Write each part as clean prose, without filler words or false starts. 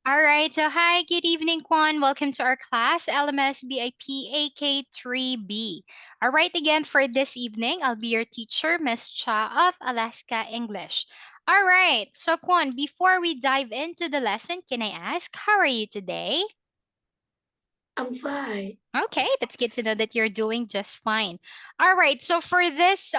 All right, so hi, good evening, Quan. Welcome to our class, LMS BIP AK3B. All right, again, for this evening, I'll be your teacher, Miss Cha of Alaska English. All right, so Quan, before we dive into the lesson, can I ask, how are you today? I'm fine. Okay, that's good to know that you're doing just fine. All right, so for this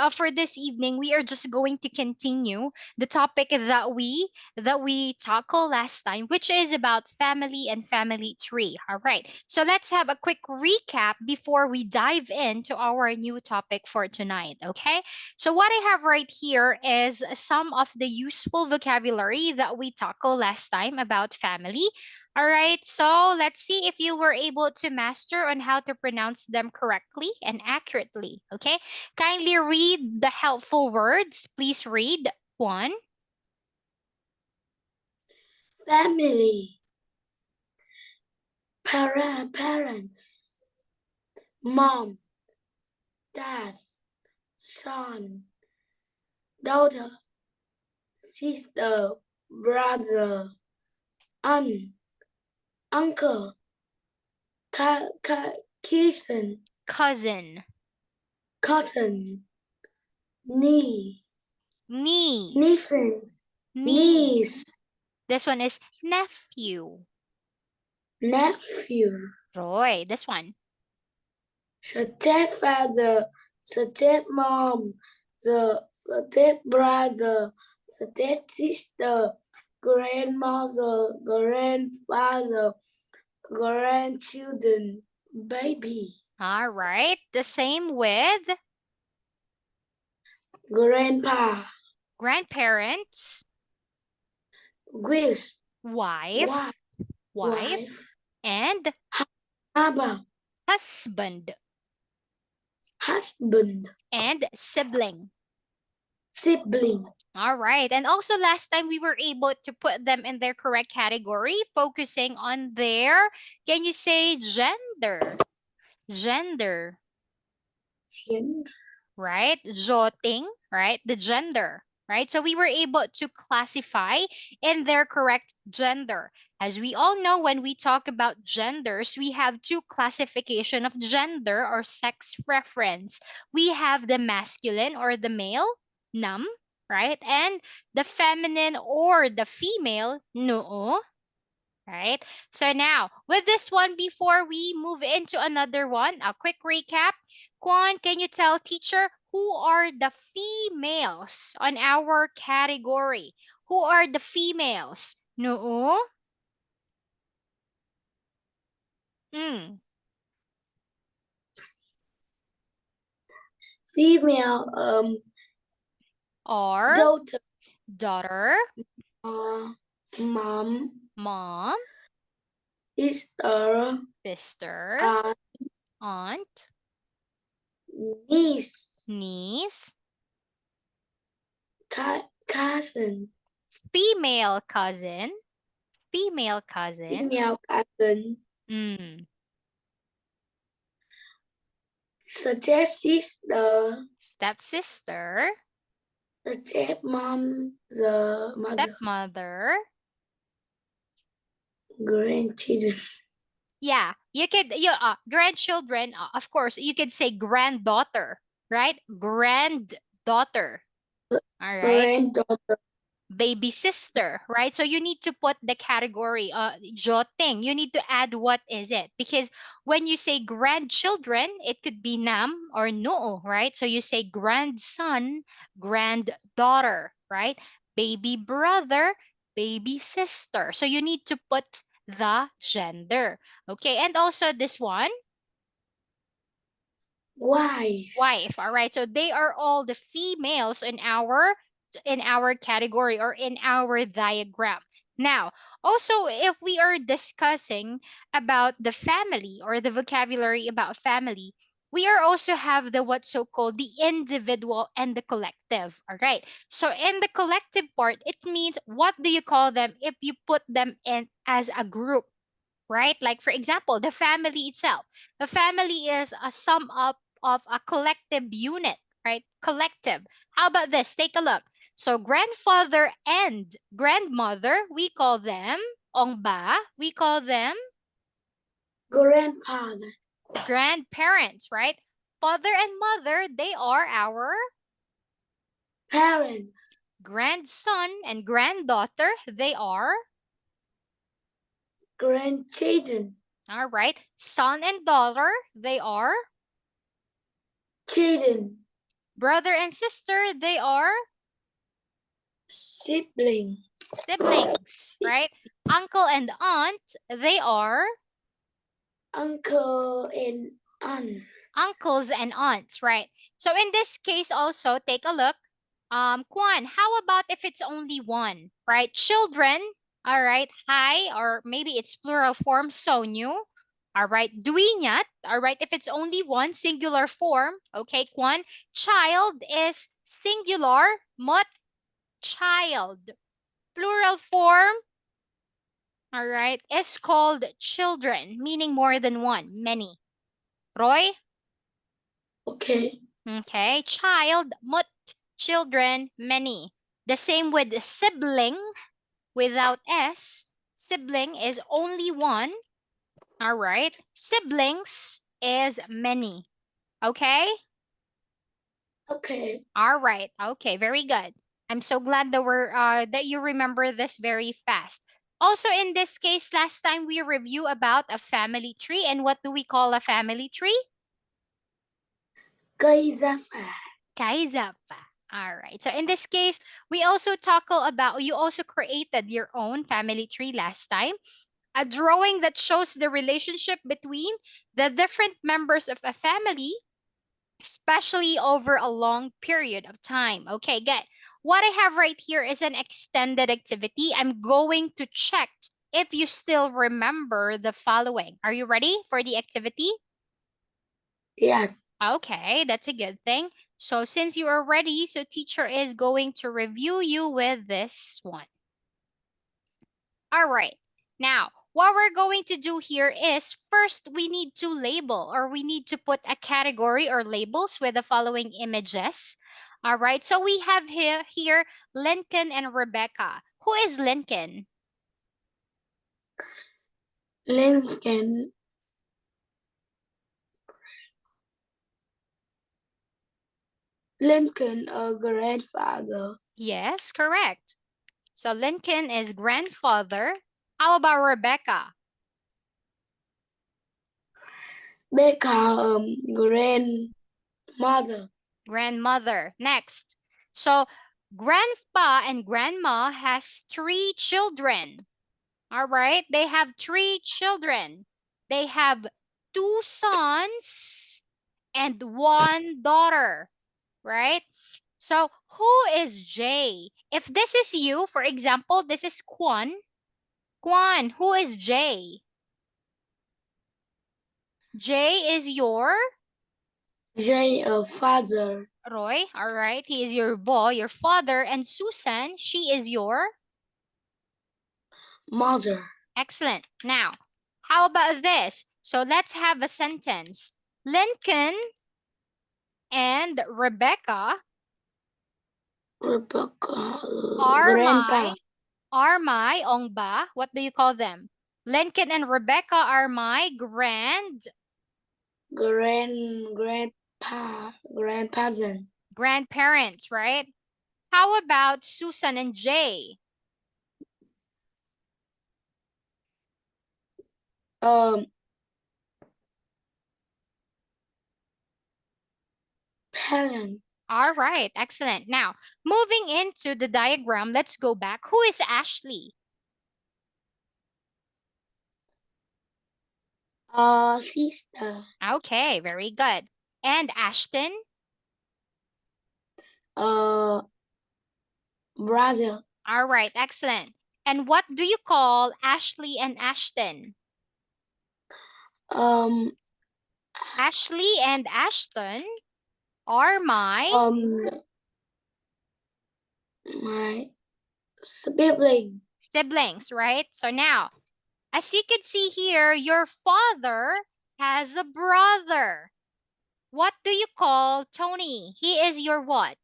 evening, we are just going to continue the topic that we tackled last time, which is about family and family tree. All right, so let's have a quick recap before we dive into our new topic for tonight. Okay, so what I have right here is some of the useful vocabulary that we tackled last time about family. All right, so let's see if you were able to master on how to pronounce them correctly and accurately. Okay, kindly read the helpful words. Please read one. Family, parents, mom, dad, son, daughter, sister, brother, aunt, uncle, cousin, Cousin, cousin, niece, niece, niece, niece. niece, This one is nephew. nephew, Roy, this one. stepfather, stepmom, the stepbrother, stepsister, grandmother, grandfather, grandchildren, baby, All right, the same with grandpa, grandparents, wish, wife, wife, wife, wife, and husband, husband, husband, and sibling. sibling, All right. And also last time we were able to put them in their correct category, focusing on their, can you say gender? Gender, chin, right? Joting, right? The gender, right? So we were able to classify in their correct gender. As we all know, when we talk about genders, we have two classification of gender or sex preference. We have the masculine or the male, nam, right? And the feminine or the female, noo, right? So now, with this one, before we move into another one, a quick recap. Quan, can you tell teacher who are the females on our category? Who are the females? No? Mm. female, Or daughter, daughter, mom, mom, sister, sister, uh, aunt, niece, niece, cousin, female cousin, female cousin, female cousin, mm, stepsister, stepsister, stepmom, the mother, stepmother. grandchildren, Yeah, you could grandchildren, of course, you could say granddaughter, right? Granddaughter. All right. granddaughter, Baby sister, right? So you need to put the category joting. You need to add what is it? Because when you say grandchildren, it could be nam or no, right? So you say grandson, granddaughter, right? Baby brother, baby sister. So you need to put the gender. Okay, and also this one, wife, wife. All right, so they are all the females in our category or in our diagram. Now, also if we are discussing about the family or the vocabulary about family, we are also have the what's so called the individual and the collective. All right, so in the collective part, it means what do you call them if you put them in as a group, right? Like for example, the family itself. The family is a sum up of a collective unit, right? Collective. How about this? Take a look. So grandfather and grandmother, we call them Ong ba, we call them grandfather, grandparents, right? Father and mother, they are our parent, grandson and granddaughter, they are grandchildren, all right. Son and daughter, they are children, brother and sister, they are sibling, siblings, right? Uncle and aunt, they are uncle and aunt. uncles and aunts, right? So in this case also, take a look. Quan, how about if it's only one, right? Children, all right, hi, or maybe it's plural form, sonyu, all right, duinyat, all right, if it's only one, singular form, okay, Quan, child is singular, mot, child, plural form, all right, is called children, meaning more than one, many. Roy? Okay. Okay, child, mut, children, many. The same with sibling without S. Sibling is only one. All right. Siblings is many. Okay? Okay. All right. Okay, very good. I'm so glad that you remember this very fast. Also, in this case, last time we review about a family tree, and what do we call a family tree? Cây gia phả. Kaizapa. All right. So in this case, we also tackle about you also created your own family tree last time. A drawing that shows the relationship between the different members of a family, especially over a long period of time. Okay, good. What I have right here is an extended activity. I'm going to check if you still remember the following. Are you ready for the activity? Yes. Okay, that's a good thing. So since you are ready, so teacher is going to review you with this one. All right. Now, what we're going to do here is first we need to label or we need to put a category or labels with the following images. All right. So we have here Lincoln and Rebecca. Who is Lincoln? Lincoln. Lincoln, a grandfather. Yes, correct. So Lincoln is grandfather. How about Rebecca? Becca, grandmother. Grandmother. Next. So grandpa and grandma has three children. All right. They have three children. They have two sons and one daughter. Right. So who is Jay? If this is you, for example, this is Quan. Quan, who is Jay? Jay is your Jay, a father. Roy. All right. He is your boy, your father. And Susan, she is your Mother. excellent. Now, how about this? So let's have a sentence. Lincoln and Rebecca Rebecca, are grandpa. my ong ba? What do you call them? Lincoln and Rebecca are my Grandparent. grandparents, right? How about Susan and Jay? Um, parent. All right, excellent. Now, moving into the diagram, let's go back. Who is Ashley? Sister. Okay, very good. And Ashton? Brother. All right, excellent. And what do you call Ashley and Ashton? Um, Ashley and Ashton are my my sibling. siblings, right? So now, as you can see here, your father has a brother. What do you call Tony? He is your what?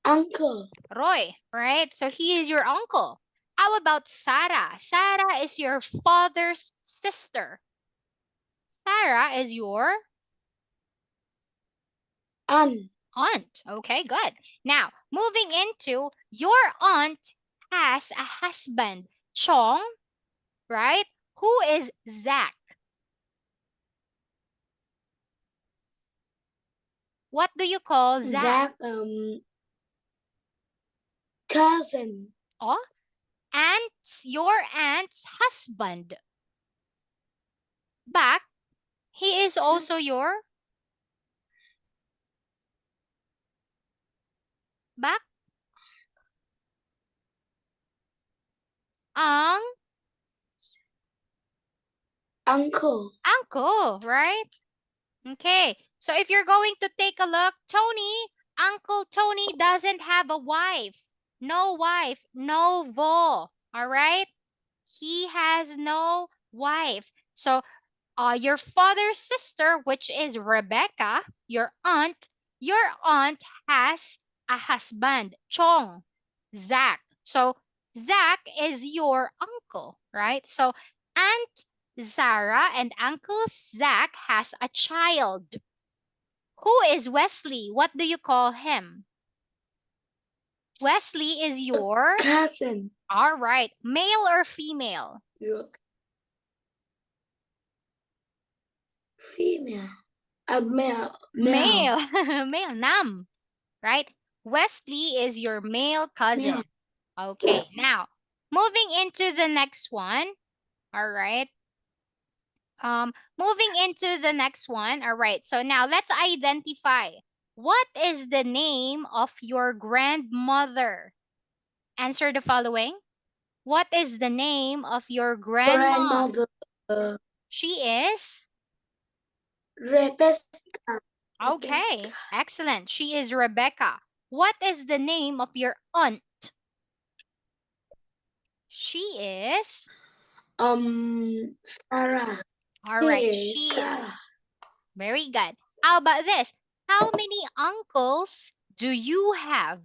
Uncle. Roy, right? So he is your uncle. How about Sarah? Sarah is your father's sister. Sarah is your Aunt. aunt. Okay, good. Now, moving into your aunt has a husband, Chong, right? Who is Zach? What do you call Zach? Zach. Cousin. Oh, your aunt's husband. Back, he is also your back ang Uncle. uncle, right? Okay. So if you're going to take a look, Tony, Uncle Tony doesn't have a wife. No wife, no vo. All right? He has no wife. So your father's sister, which is Rebecca, your aunt has a husband, Chong, Zach. So Zach is your uncle, right? So Aunt Zara and Uncle Zach has a child. Who is Wesley? What do you call him? Wesley is your, Cousin. all right, male or female? Your female. A male. Male. Male, Nam, right? Wesley is your male cousin. Male. Okay, now moving into the next one. All right. Moving into the next one. All right. So now let's identify what is the name of your grandmother. Answer the following. What is the name of your grandma? Grandmother. She is Rebecca. okay. Excellent. She is Rebecca. What is the name of your aunt? She is Sarah. all right. Is She is Sarah. very good. How about this? How many uncles do you have?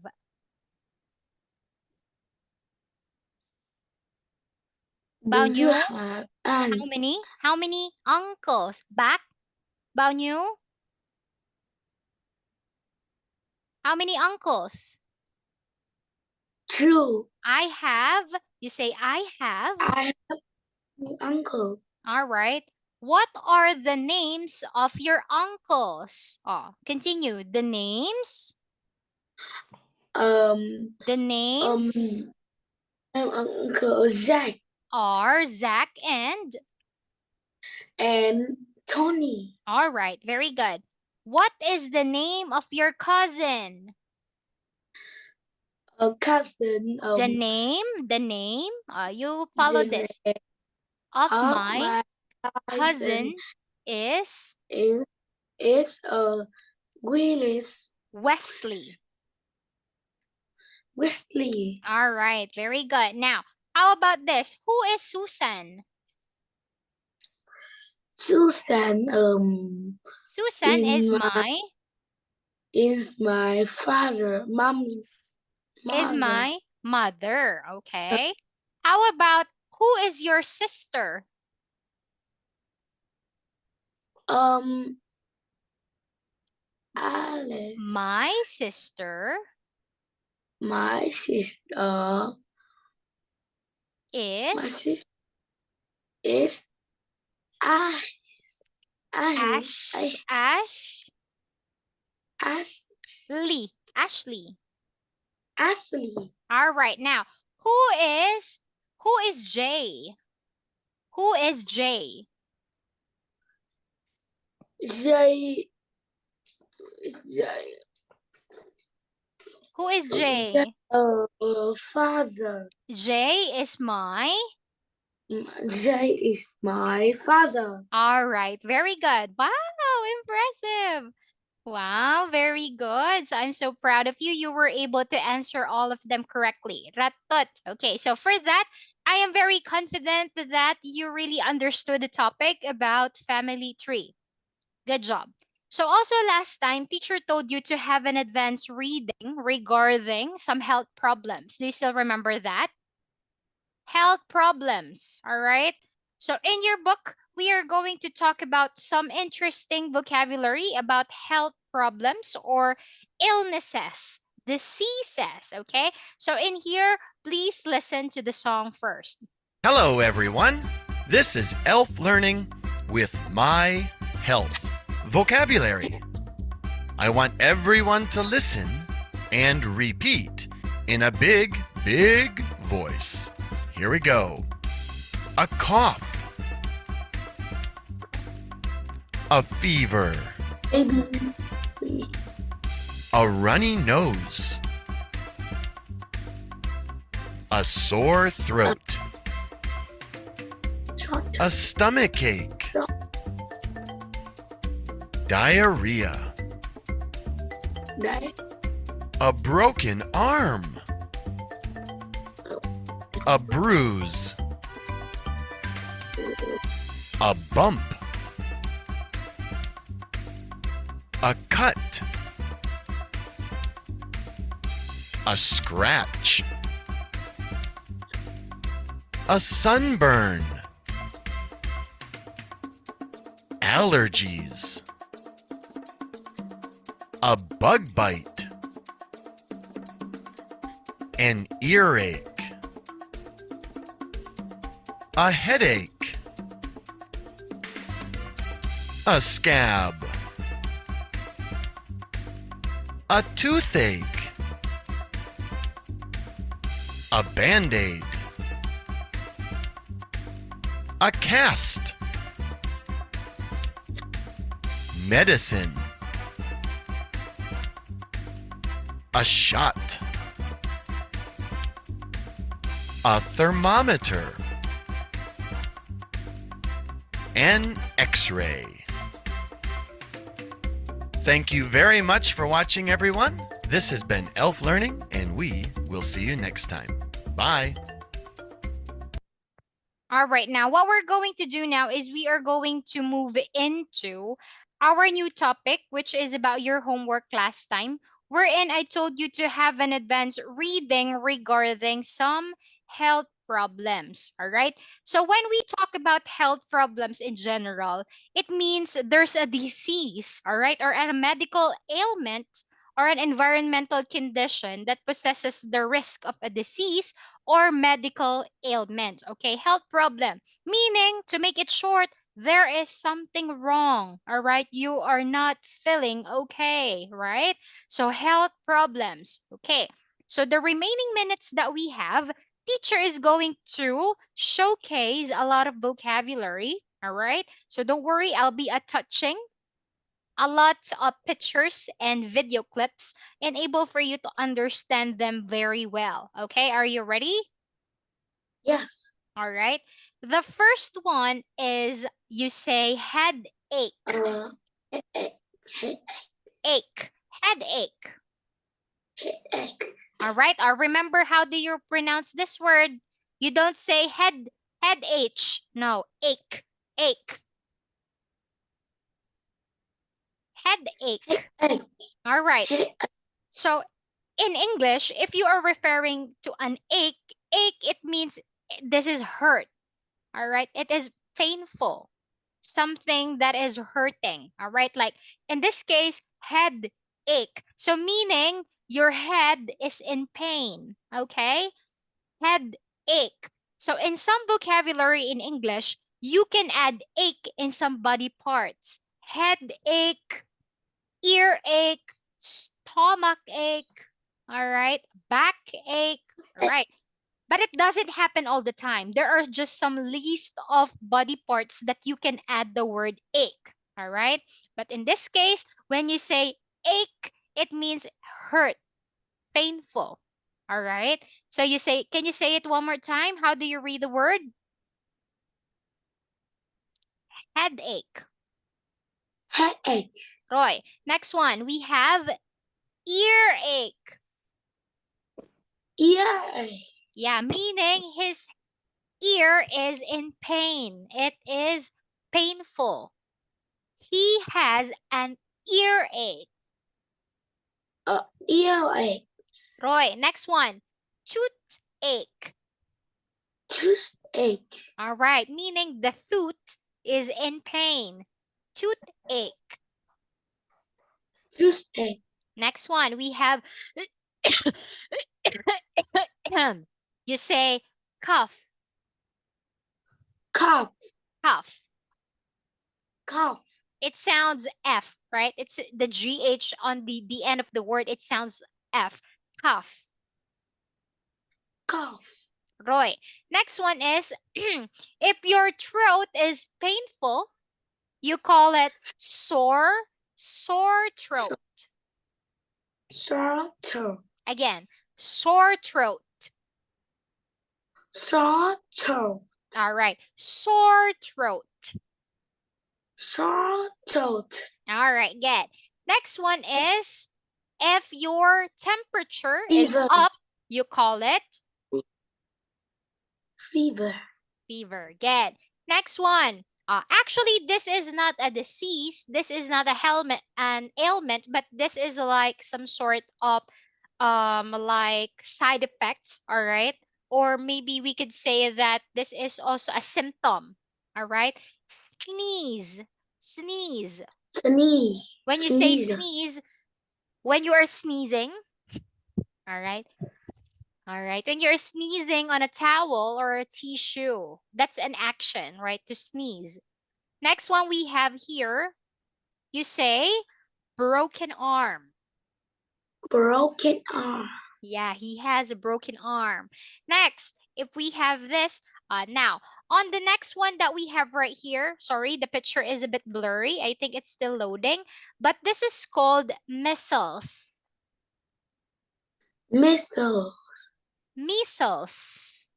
Do Bao you nhiêu? have aunt? How many? How many uncles? Back? Bao nhiêu? How many uncles? True. I have. You say I have. I have an uncle. All right. What are the names of your uncles? Oh, continue. The names. Um, The um, names my uncle Jack are Zach and Tony. all right, very good. What is the name of your cousin? A cousin. The name, you follow The this. name Of of my my cousin cousin is is Willis Wesley. Wesley. All right, very good. Now, how about this? Who is Susan? Susan. Susan In my is my father, mom's is mother. my mother. Okay. How about who is your sister? Um, Alice. My sister My sister. My is sister is Ash. Ash. Ashley. Ashley. All right. Now, who is Jay? Who is Jay? Jay. Jay. Who is Jay? Father. Jay is my. Jay is my father. All right. Very good. Wow, impressive. Wow, very good. So I'm so proud of you. You were able to answer all of them correctly. Ratot. Okay, so for that, I am very confident that you really understood the topic about family tree. Good job. So also last time, teacher told you to have an advanced reading regarding some health problems. Do you still remember that? Health problems, all right? So in your book, we are going to talk about some interesting vocabulary about health problems or illnesses, diseases, okay? So in here, please listen to the song first. Hello, everyone. This is Elf Learning with My Health Vocabulary. I want everyone to listen and repeat in a big, big voice. Here we go. A cough. A fever. Baby. A runny nose. A sore throat. Shot. A stomach ache. Diarrhea. Die. A broken arm. A bruise. A bump. A cut. A scratch. A sunburn. Allergies. A bug bite. An earache. A headache. A scab. A toothache. A band-aid. A cast. Medicine. A shot. A thermometer. An X-ray. Thank you very much for watching, everyone. This has been Elf Learning, and we will see you next time. Bye. All right, now what we're going to do now is we are going to move into our new topic, which is about your homework last time, wherein I told you to have an advanced reading regarding some health problems. All right, so when we talk about health problems in general, it means there's a disease, all right, or a medical ailment or an environmental condition that possesses the risk of a disease or medical ailment. Okay, health problem, meaning to make it short, there is something wrong. All right, you are not feeling okay, right? So, health problems. Okay, so the remaining minutes that we have, teacher is going to showcase a lot of vocabulary. All right, so don't worry, I'll be touching a lot of pictures and video clips and able for you to understand them very well. Okay, are you ready? Yes. All right. The first one is you say headache, Headache. ache, headache. Headache. All right. Or remember, how do you pronounce this word? You don't say headache. No, ache, ache, headache. Headache. All right. Headache. So in English, if you are referring to an ache, it means this is hurt. All right. It is painful. Something that is hurting. All right. Like in this case, headache. So meaning your head is in pain. Okay. Headache. So in some vocabulary in English, you can add ache in some body parts. Headache, earache, stomach ache. All right. Backache. All right. But it doesn't happen all the time. There are just some list of body parts that you can add the word ache. All right. But in this case, when you say ache, it means hurt, painful. All right. So you say, can you say it one more time? How do you read the word? Headache. Headache. Roy. Next one, we have earache. Earache. Yeah, meaning his ear is in pain. It is painful. He has an earache. Earache. Roy, next one. Toothache. Toothache. All right, meaning the tooth is in pain. Toothache. Toothache. Next one, we have you say cough, Cough. cough. Cough. It sounds F, right? It's the GH on the end of the word. It sounds F. Cough. Cough. Roy. Next one is if your throat is painful, you call it sore throat. Sore throat. Again, sore throat. Sore throat. All right, sore throat. Sore throat. All right, good. Next one is if your temperature is Fever. up, you call it Fever. fever. Good. Next one. Actually, this is not a disease. This is not an ailment, but this is like some sort of like side effects. All right. Or maybe we could say that this is also a symptom. All right. Sneeze. Sneeze. Sneeze. When you say Sneeze. sneeze, when you are sneezing, all right. All right. When you're sneezing on a towel or a tissue, that's an action, right? To sneeze. Next one we have here, you say broken arm. Broken arm. Yeah, he has a broken arm. Next, if we have this, now on the next one that we have right here, sorry, the picture is a bit blurry. I think it's still loading, but this is called measles. Measles. Measles.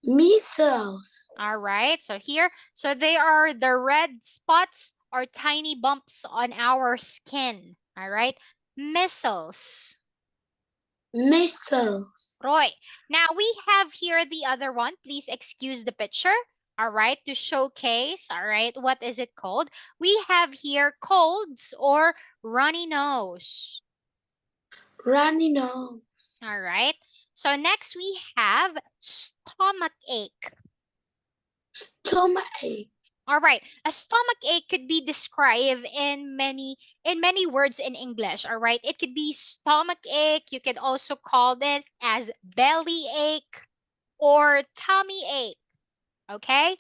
Measles. All right, so here, so they are the red spots or tiny bumps on our skin. All right, measles. Measles. Roy, now we have here the other one. Please excuse the picture. All right, to showcase, all right, what is it called? We have here colds or runny nose. Runny nose. All right, so next we have stomach ache. Stomachache. All right, a stomach ache could be described in many words in English. All right, it could be stomach ache. You could also call this as belly ache or tummy ache. Okay,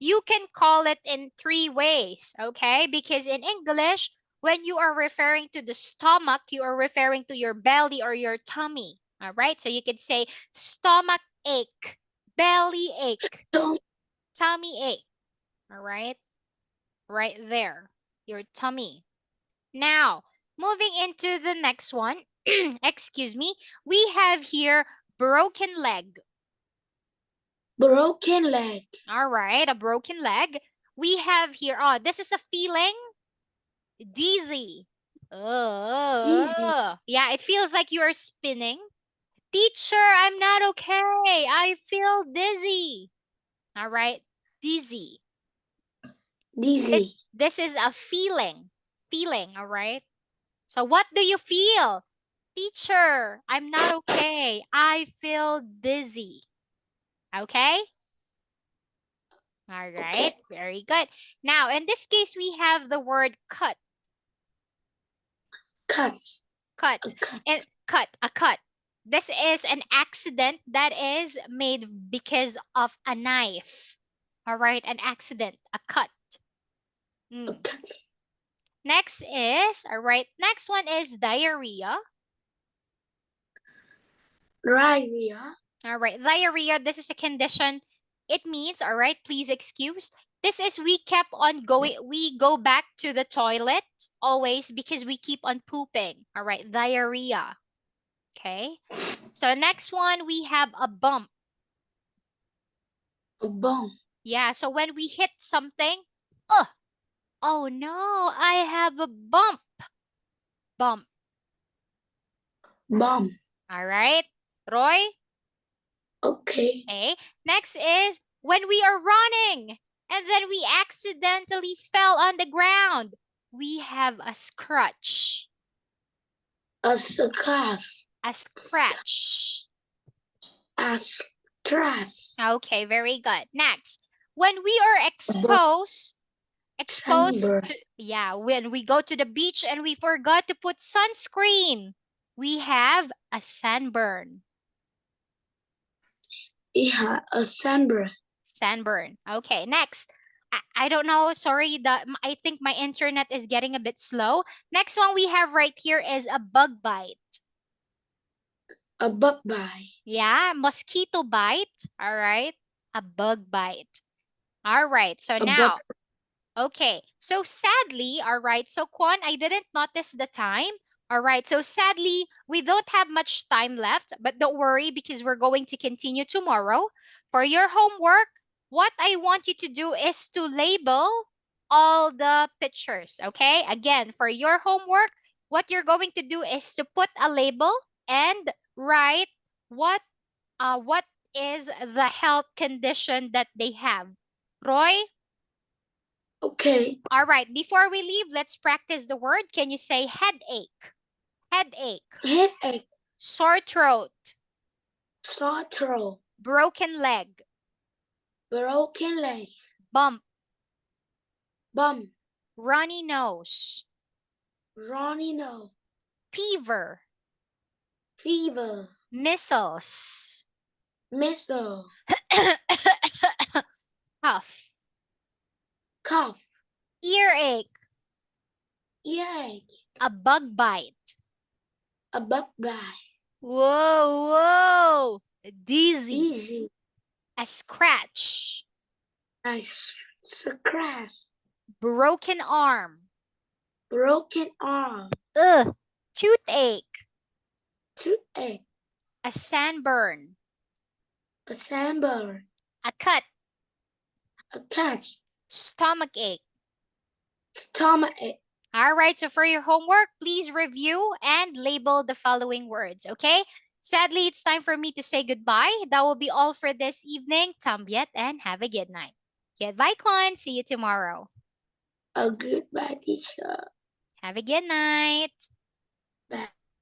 you can call it in three ways. Okay, because in English, when you are referring to the stomach, you are referring to your belly or your tummy. All right, so you could say stomach ache, belly ache, Stom- tummy ache. All right. Right there, your tummy. Now, moving into the next one, excuse me, we have here broken leg. Broken leg. All right, a broken leg. We have here, oh, this is a feeling, dizzy. Dizzy. Yeah, it feels like you are spinning. Teacher, I'm not okay. I feel dizzy. All right, dizzy. Dizzy. This is a feeling, all right? So what do you feel? Teacher, I'm not okay. I feel dizzy. Okay? All right, Okay. very good. Now, in this case, we have the word cut. Cuts. Cut. A cut. And cut, a cut. This is an accident that is made because of a knife. All right, an accident, a cut. A cut. Next is, all right, next one is diarrhea. Diarrhea. All right, diarrhea, this is a condition. It means, all right, please excuse. This is we kept on going, we go back to the toilet always because we keep on pooping. All right, diarrhea. Okay. So next one, we have a bump. A bump. Yeah, so when we hit something, oh no, I have a bump. Bump. Bump. All right, Roy? Okay. Okay. Next is when we are running and then we accidentally fell on the ground. we have a scratch. A scratch. A scratch. A scratch. Okay, very good. Next, when we are exposed Sunburn. to, yeah, when we go to the beach and we forgot to put sunscreen, we have a sunburn. Yeah, a sunburn. Sunburn. Okay, next. I don't know. Sorry, I think my internet is getting a bit slow. Next one we have right here is a bug bite. A bug bite. Yeah, mosquito bite. All right. A bug bite. All right. So A now, bug. okay. So sadly, all right. So Quan, I didn't notice the time. All right. So sadly, we don't have much time left, but don't worry because we're going to continue tomorrow. For your homework, what I want you to do is to label all the pictures. Okay. Again, for your homework, what you're going to do is to put a label and write what what is the health condition that they have. Roy? Okay. All right, before we leave, let's practice the word. Can you say headache? Headache. Headache. Sore throat. Sore throat. Broken leg. Broken leg. Bump. Bump. Runny nose. Runny nose. Fever. Fever. Measles. Missile. Cough. Cough. Earache. Earache. A bug bite. A bug bite. Whoa, whoa. Dizzy. Easy. A scratch. A scratch. Broken arm. Broken arm. Ugh. Toothache. Toothache. A sunburn. A sunburn. A cut. A cut. Stomach ache. Stomach ache. All right, so for your homework, please review and label the following words, okay? Sadly, it's time for me to say goodbye. That will be all for this evening. Tambiet and have a good night. Goodbye, Quan. See you tomorrow. A goodbye, teacher. Have a good night. Bye.